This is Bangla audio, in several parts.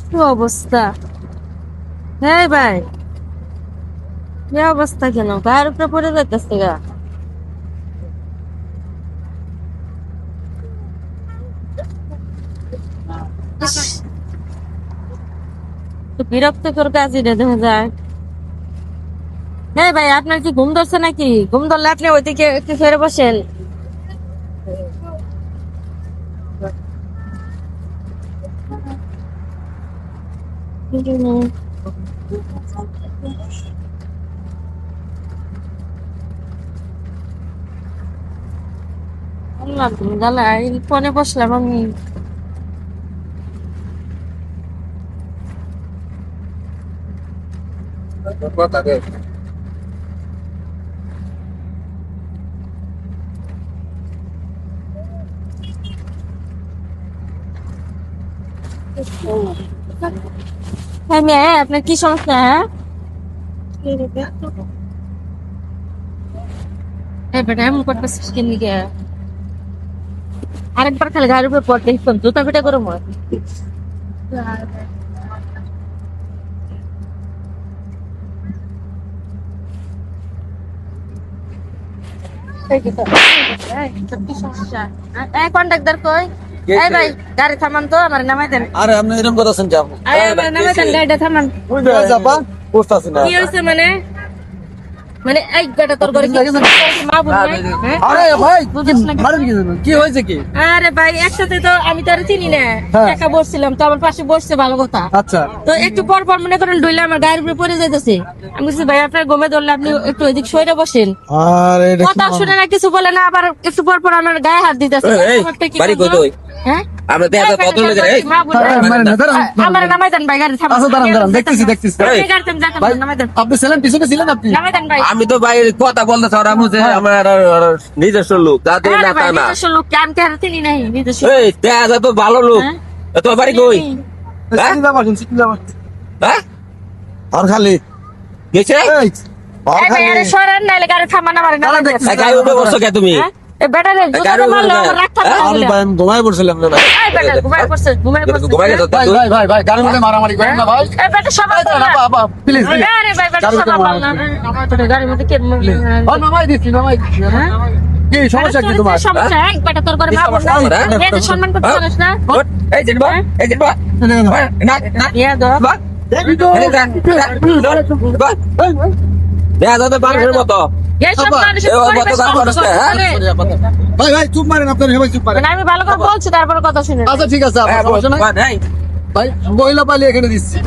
কি অবস্থা? হ্যাঁ ভাই, কি অবস্থা? কেন গায়ের উপরে পড়ে যাইতেছে গা? ইস, তো বিরক্তকর কাজই রে দেখা যায়। হ্যাঁ ভাই, আপনার কি ঘুম ধরছে নাকি? ঘুম ধরলে আপনি ওইদিকে একটু ফেরে বসেন। আল্লাহ, ঘুম জ্বালায় ফোনে বসলাম আমি। হ্যাঁ মেয়ে, আপনার কি সমস্যা? হ্যাঁ এই বেটা এমন করতেছিস কেন দিকে? আরেকবার খালি গায়ের উপরে পড়তে ইচ্ছুক জুতা পিটা করে মর। তোর কি সমস্যা? এই কন্ট্রাক্টর কই? এই ভাই, গাড়ি থামান তো, আমার নামাই দেন। আরে আপনি এরকম করতেছেন কি আপনি? আমার নামাই দেন, গাড়িটা থামান। যাবা পোস্ট আছে না? কি হয়েছে মানে? মানে এই বেটা তোর ঘরে কি মা বোন নাই? হ্যাঁ? আরে ভাই বুঝিস না? মারেন কি জন্য? কি হয়েছে কি? আরে ভাই, একসাথে তো আমি তো আর চিনি না। হ্যাঁ। একা বসছিলাম তো, আমার পাশে বসছে, ভালো কথা। আচ্ছা তো একটু পর পর মনে করেন ডইলে আমার গায়ের উপরে পড়ে যাইতেছে। আমি বলছি ভাই, আপনার ঘুমে ধরলে আপনি একটু ওইদিক সইরে বসেন। আরে এটা কথা শুনে না, কিছু বলে না, আবার একটু পর পর আমার গায়ে হাত দিতেছে। আমারটা কি বাড়ি করবো? কই? হ্যাঁ? আমরা তো এত কত লোক রে। মা বোন নাই। মারেন না, দাঁড়ান, আমার নামাই দেন ভাই, গাড়ি থামান। আচ্ছা দাঁড়ান দাঁড়ান, দেখতেছি দেখতেছি। আপনি গাড়ি থামান, যান, ভাই নামাই দেন। আপনি ছিলেন পিছনে ছিলেন আপনি? নামাই দেন ভাই। আমি তো ভাই কথা বলতে চাও মুঝে আমার নিজস্ব লোক তাতে আরে না ভাই, তা না। নিজস্ব লোক কি আমি কি আর চিনি নাই? নিজস্ব এই তেজ তো ভালো লোক। হ্যাঁ? তোর বাড়ি কই? হ্যাঁ? সিকিলা বাসুন সিকিলা বাসুন। হ্যাঁ? আর খালি গেছে? এই আর এই ভাই, খালি আরে সরেন, নাইলে গাড়ি থামান, আমার নামাই দেন। গায়ে উঠে বসছো কে তুমি? হ্যাঁ? এই বেটারে জুতাটা মারলো, আমার রাগ থাকবে না আমি বলে। ভাই আমি ঘুমায় পড়ছিলাম না ভাই। এই বেটা, ঘুমায় পড়ছে, ঘুমায় পড়ছে। ঘুমাই গেছো ভাই ভাই ভাই ভাই গাড়ির মধ্যে মারামারি করেন না ভাই। এই বেটা সবার এই দাঁড়ান, আপা, আপা, প্লিজ প্লিজ। আরে ভাই, বেটা গাড়ির মধ্যে সবার মারামারি না। তোর গাড়ির মধ্যে কে? ও নামাই দিচ্ছি নামাই দিচ্ছি। হ্যাঁ? কি সমস্যা কি তোমার? সমস্যা? এই বেটা, তোর ঘরে মা বোন নাই? সমস্যা? মেয়েদের সম্মান করতে পারিস না? এই জেনবা এই জেনবা না না বিয়া দাও। বা এই তো দেখা যাবে বাংলার মতো এই সব মানুষের এ ও পরিবেশ কত দাম নষ্ট করছে, হ্যাঁ? করে। ভাই ভাই চুপ মারেন আপনারা সবাই চুপ মারেন। মানে আমি ভালো করে বলছি, তারপরে কথা শুনে। আচ্ছা ঠিক আছে আপনার সমস্যা নাই। ভাই মহিলা পালি এখানে দিচ্ছি।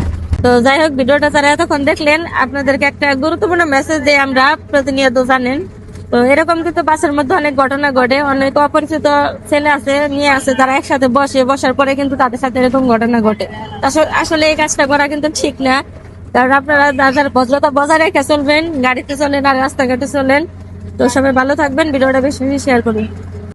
তো যাই হোক, ভিডিওটা যারা এতক্ষণ দেখলেন, আপনাদেরকে একটা গুরুত্বপূর্ণ মেসেজ দিয়ে আমরা প্রতিনিয়ত জানেন। তো এরকম কিন্তু বাসের মধ্যে অনেক ঘটনা ঘটে, অনেক অপরিচিত ছেলে আছে নিয়ে আসে, তারা একসাথে বসার পরে কিন্তু তাদের সাথে এরকম ঘটনা ঘটে। আসলে এই কাজটা করা কিন্তু ঠিক না। কারণ আপনারা যার ভদ্রতা বজায় রেখে চলবেন, গাড়িতে চলেন আর রাস্তাঘাটে চলেন। তো সবাই ভালো থাকবেন, ভিডিওটা বেশি বেশি শেয়ার করুন।